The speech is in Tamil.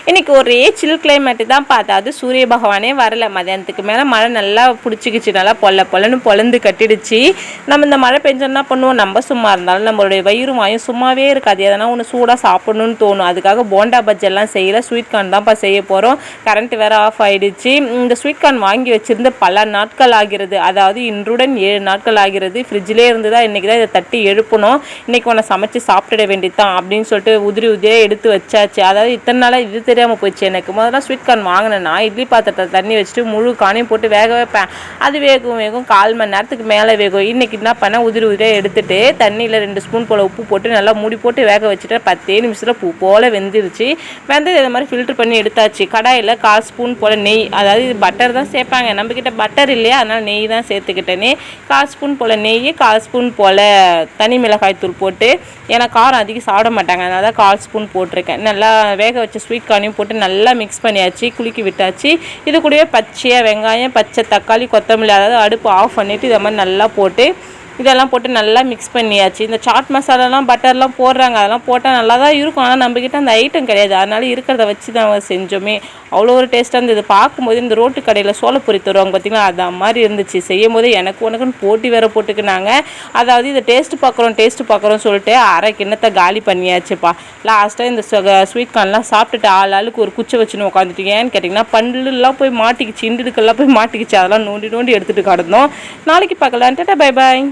இன்றைக்கி ஒரே சில் கிளைமேட்டு தான் பார்த்தா, அது சூரிய பகவானே வரல. மதியானத்துக்கு மேலே மழை நல்லா பிடிச்சிக்கிச்சு, நல்லா பொல்லன்னு பொழந்து கட்டிடுச்சு. நம்ம இந்த மழை பெஞ்சோன்னா என்ன பண்ணுவோம், நம்ம சும்மா இருந்தாலும் நம்மளுடைய வயிறும் வாயும் சும்மாவே இருக்காது. எதனா ஒன்று சூடாக சாப்பிடணும்னு தோணும். அதுக்காக போண்டா பஜ்ஜெல்லாம் செய்யலை, ஸ்வீட் கார்ன் தான்ப்பா செய்ய போகிறோம். கரண்ட் வேறு ஆஃப் ஆகிடுச்சு. இந்த ஸ்வீட் கார்ன் வாங்கி வச்சுருந்து பல நாட்கள் ஆகிறது, அதாவது இன்றுடன் 7 நாட்கள் ஆகிறது. ஃப்ரிட்ஜிலே இருந்து தான் இன்றைக்கி தான் இதை தட்டி எழுப்பணும். இன்றைக்கி உன்னை சமைச்சு சாப்பிட்டுட வேண்டியதான் அப்படின்னு சொல்லிட்டு உதிரியாக எடுத்து வச்சாச்சு. அதாவது இத்தனை நாளாக இது தெரியாமல் போச்சு எனக்கு. முதல்ல ஸ்வீட் கார்ன் வாங்கினேன்னா இட்லி பாத்திரத்தை தண்ணி வச்சுட்டு முழு கானையும் போட்டு வேக வைப்பேன். அது வேகும் 1/4 மணி நேரத்துக்கு மேலே வேகும். இன்றைக்கி என்ன பண்ணேன், உதிரியாக எடுத்துகிட்டு தண்ணியில் 2 ஸ்பூன் போல் உப்பு போட்டு நல்லா மூடி போட்டு வேக வச்சுட்டு 10 நிமிஷத்தில் பூ போல் வெந்துருச்சு. வெந்தது இது மாதிரி ஃபில்ட்ரு பண்ணி எடுத்தாச்சு. கடாயில் 1/4 ஸ்பூன் போல் நெய், அதாவது இது பட்டர் தான் சேர்ப்பாங்க, நம்மக்கிட்ட பட்டர் இல்லையா, அதனால் நெய் தான் சேர்த்துக்கிட்டேனே. 1/4 ஸ்பூன் போல் நெய், 1/4 ஸ்பூன் போல் தனி மிளகாய் தூள் போட்டு, ஏன்னா காரம் அதிகம் சாப்பிட மாட்டாங்க, அதனால தான் 1/4 ஸ்பூன் போட்டிருக்கேன். நல்லா வேக வச்ச ஸ்வீட் கார்னையும் போட்டு நல்லா மிக்ஸ் பண்ணியாச்சு, குலுக்கி விட்டாச்சு. இது கூடவே பச்சையாக வெங்காயம், பச்சை தக்காளி, கொத்தமல்லி, அதாவது அடுப்பு ஆஃப் பண்ணிவிட்டு இதை மாதிரி நல்லா போட்டு இதெல்லாம் போட்டு நல்லா மிக்ஸ் பண்ணியாச்சு. இந்த சாட் மசாலாலாம் பட்டர்லாம் போடுறாங்க, அதெல்லாம் போட்டால் நல்லா தான் இருக்கும். ஆனால் நம்மக்கிட்ட அந்த ஐட்டம் கிடையாது, அதனால் இருக்கிறத வச்சு தான் செஞ்சோமே. அவ்வளோ ஒரு டேஸ்ட்டாக இருந்தது. பார்க்கும்போது இந்த ரோட்டு கடையில் சோளப்பொரி தருவாங்க பார்த்தீங்களா, அது மாதிரி இருந்துச்சு. செய்யும் போது எனக்கு உனக்குன்னு போட்டி வேறு போட்டுக்கினாங்க. அதாவது இதை டேஸ்ட்டு பார்க்குறோம் சொல்லிட்டு அரை கிண்ணத்தை காலி பண்ணியாச்சுப்பா. லாஸ்ட்டாக இந்த ஸ்வீட் கார்ன்லாம் சாப்பிட்டுட்டு ஆளுக்கு ஒரு குச்சை வச்சுன்னு உட்காந்துட்டு, ஏன்னு கேட்டிங்கன்னா பண்டுலாம் போய் மாட்டிக்கிச்சு, இண்டுக்கெல்லாம் போய் மாட்டிக்கிச்சு. அதெல்லாம் நோண்டி எடுத்துகிட்டு கிடந்தோம். நாளைக்கு பார்க்கலாம். Tata, bye bye.